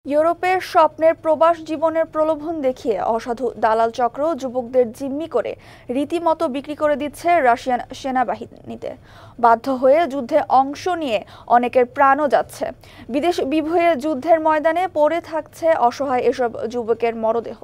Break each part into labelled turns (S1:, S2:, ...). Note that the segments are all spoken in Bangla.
S1: ইউরোপের স্বপ্নের প্রবাস জীবনের প্রলোভন দেখিয়ে অসাধু দালাল চক্র যুবকদের জিম্মি করে রীতিমতো বিক্রি করে দিচ্ছে রাশিয়ান সেনাবাহিনীতে। বাধ্য হয়ে যুদ্ধে অংশ নিয়ে অনেকের প্রাণও যাচ্ছে। বিদেশ বিভূয়ে যুদ্ধের ময়দানে পড়ে থাকছে অসহায় এসব যুবকের মরদেহ।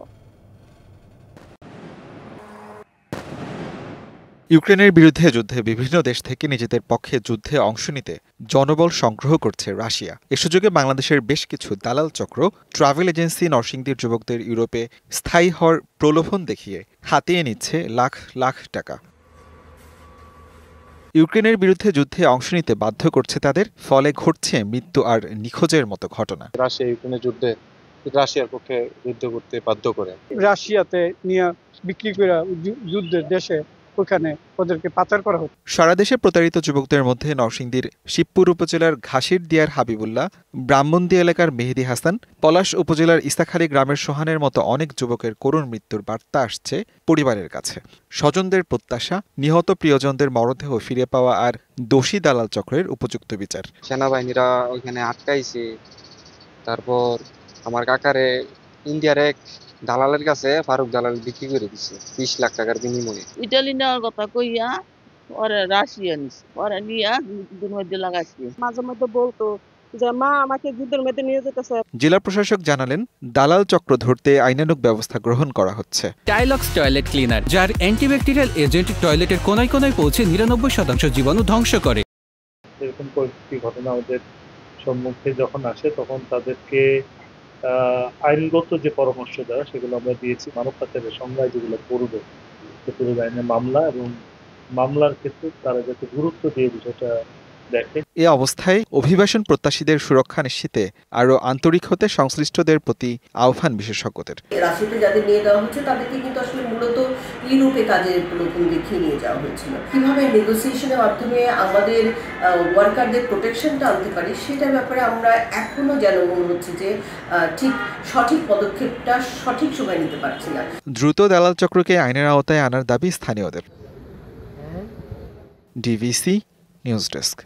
S2: ইউক্রেনের বিরুদ্ধে যুদ্ধে বিভিন্ন দেশ থেকে নিজেদের পক্ষে যুদ্ধে অংশ নিতে জনবল সংগ্রহ করছে রাশিয়া। এ সুযোগে বাংলাদেশের বেশ কিছু দালাল চক্র ট্রাভেল এজেন্সি নরসিংদীর যুবকদের ইউরোপে স্থায়ী হওয়ার প্রলোভন দেখিয়ে হাতিয়ে নিচ্ছে লাখ লাখ টাকা। ইউক্রেনের বিরুদ্ধে যুদ্ধে অংশ নিতে বাধ্য করছে তাদের, ফলে ঘটছে মৃত্যু আর নিখোঁজের মতো ঘটনা।
S3: রাশিয়া ইউক্রেনের যুদ্ধে রাশিয়ার পক্ষে যুদ্ধ করতে বাধ্য করে,
S4: রাশিয়াতে নিয়ে বিক্রি করে যুদ্ধের দেশে ওখানে ওদেরকে পাচার করা হতো।
S2: সারা দেশে প্রতারিত যুবকদের মধ্যে নরসিংদীর শিবপুর উপজেলার ঘাসির দিয়ার হাবিবুল্লাহ, ব্রাহ্মণদী এলাকার মেহেদি হাসান, পলাশ উপজেলার ইস্তাখালী গ্রামের সোহানের মতো অনেক যুবকের করুণ মৃত্যুর বার্তা আসছে পরিবারের কাছে। স্বজনদের প্রত্যাশা, নিহত প্রিয়জনদের মরদেহ ফিরে পাওয়া আর দোষী দালাল চক্রের উপযুক্ত বিচার।
S3: সেনাবাহিনীরা ওইখানে আটকাইছে। তারপর আমার কাকারে ইন্ডিয়ার এক দালালের কাছে ফারুক দালাল বিক্রি করে দিচ্ছে 20 লাখ টাকার বিনিময়ে।
S5: ইটালি নেওয়ার কথা কইয়া ওরা রাশিয়া নিছে, ওরা নিয়ে যুদ্ধের মধ্যে লাগাইছে।
S6: মাঝে মধ্যে বলতো যে মা আমাকে যুদ্ধের মধ্যে নিয়ে যেতেছে।
S2: জেলা প্রশাসক জানালেন, দালাল চক্র ধরতে আইনানুগ ব্যবস্থা গ্রহণ করা হচ্ছে।
S7: টাইলক্স টয়লেট ক্লিনার, যার অ্যান্টিব্যাকটেরিয়াল এজেন্ট টয়লেটের কোনায় কোনায় পৌঁছে 99% জীবাণু ধ্বংস করে।
S8: এরকম পরিস্থিতি ঘটনা ওদের সম্মুখে যখন আসে তখন তাদেরকে আইনগত যে পরামর্শ দেওয়া সেগুলো আমরা দিয়েছি। মানব পাচারের সংজ্ঞায় যেগুলো পড়বে সেগুলো আইনে মামলা, এবং মামলার ক্ষেত্রে তারা যাতে গুরুত্ব দিয়ে বিষয়টা দেখে।
S2: এ অবস্থায় অভিবাসন প্রত্যাশীদের সুরক্ষা নিশ্চিতে আরও আন্তরিক হতে সংশ্লিষ্টদের প্রতি আহ্বান বিশেষজ্ঞদের।
S9: রাশিয়াতে যাদের নিয়ে দেওয়া হচ্ছে তাদেরকে কিন্তু আসলে মূলত ইউরোপে কাজের প্রলোভন দেখিয়ে নিয়ে যাওয়া হয়েছিল। কিভাবে নেগোসিয়েশনের মাধ্যমে আমাদের ওয়ার্কারদের প্রোটেকশনটা আনতে পারি সেটার ব্যাপারে আমরা এখনো যেন মনে হচ্ছে যে ঠিক সঠিক পদক্ষেপটা সঠিক সময় নিতে পারছি না।
S2: দ্রুত দালাল চক্রকে আইনের আওতায় আনার দাবি স্থানীয়দের। DVC news desk.